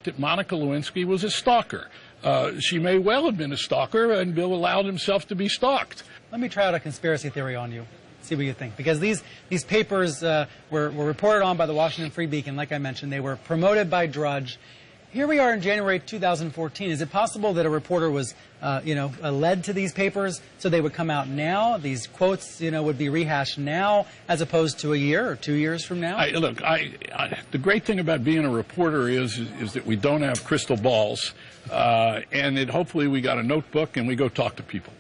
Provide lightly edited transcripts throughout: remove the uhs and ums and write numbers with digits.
that Monica Lewinsky was a stalker. She may well have been a stalker, and Bill allowed himself to be stalked. Let me try out a conspiracy theory on you. See what you think. Because these papers were reported on by the Washington Free Beacon, like I mentioned. They were promoted by Drudge. Here we are in January 2014. Is it possible that a reporter was, led to these papers so they would come out now? These quotes, would be rehashed now as opposed to a year or 2 years from now? The great thing about being a reporter is that we don't have crystal balls, and that hopefully we got a notebook and we go talk to people.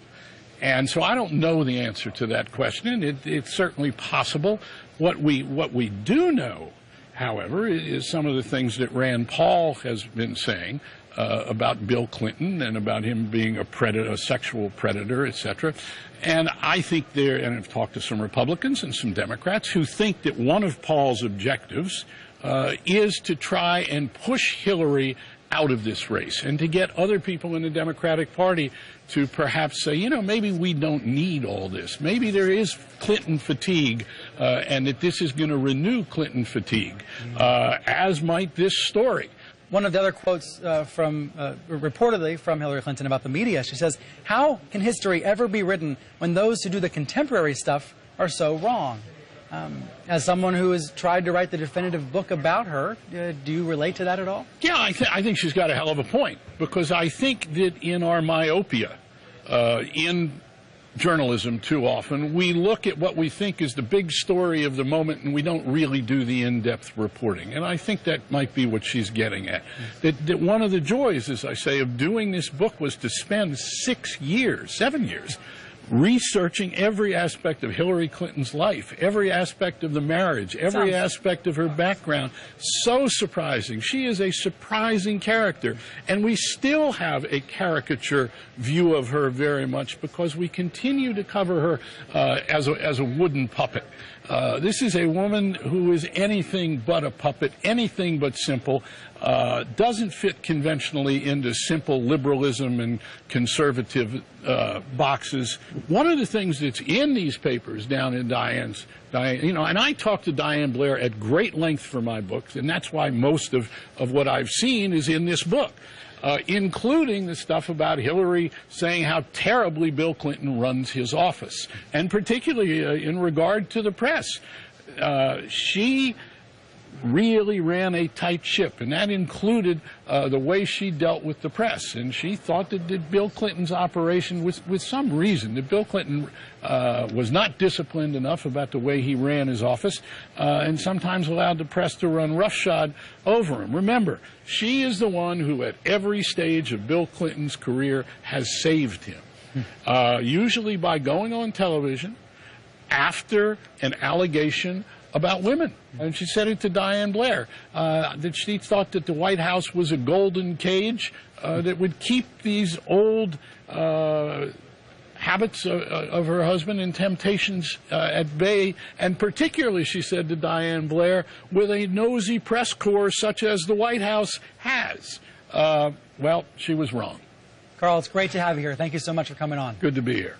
And so I don't know the answer to that question. It's certainly possible. What we do know, however, is some of the things that Rand Paul has been saying about Bill Clinton and about him being a predator, a sexual predator, etc. And I think and I've talked to some Republicans and some Democrats who think that one of Paul's objectives is to try and push Hillary out of this race and to get other people in the Democratic Party to perhaps say, maybe we don't need all this. Maybe there is Clinton fatigue, and that this is going to renew Clinton fatigue, as might this story. One of the other quotes reportedly from Hillary Clinton about the media, she says, "How can history ever be written when those who do the contemporary stuff are so wrong?" As someone who has tried to write the definitive book about her, do you relate to that at all? Yeah, I think she's got a hell of a point, because I think that in our myopia, in journalism too often, we look at what we think is the big story of the moment and we don't really do the in-depth reporting. And I think that might be what she's getting at. That one of the joys, as I say, of doing this book was to spend 7 years, researching every aspect of Hillary Clinton's life, every aspect of the marriage, every aspect of her background. So surprising. She is a surprising character. And we still have a caricature view of her very much because we continue to cover her as a wooden puppet. This is a woman who is anything but a puppet, anything but simple, doesn't fit conventionally into simple liberalism and conservative boxes. One of the things that's in these papers down in Diane's, and I talked to Diane Blair at great length for my books, and that's why most of what I've seen is in this book. Including the stuff about Hillary saying how terribly Bill Clinton runs his office, and particularly in regard to the press. She really ran a tight ship, and that included the way she dealt with the press. And she thought that Bill Clinton's operation, with some reason, that Bill Clinton was not disciplined enough about the way he ran his office, and sometimes allowed the press to run roughshod over him. Remember, she is the one who at every stage of Bill Clinton's career has saved him, usually by going on television after an allegation about women. And she said it to Diane Blair, that she thought that the White House was a golden cage that would keep these old habits of her husband and temptations at bay, and particularly, she said to Diane Blair, with a nosy press corps such as the White House has. Well, she was wrong. Carl, it's great to have you here. Thank you so much for coming on. Good to be here.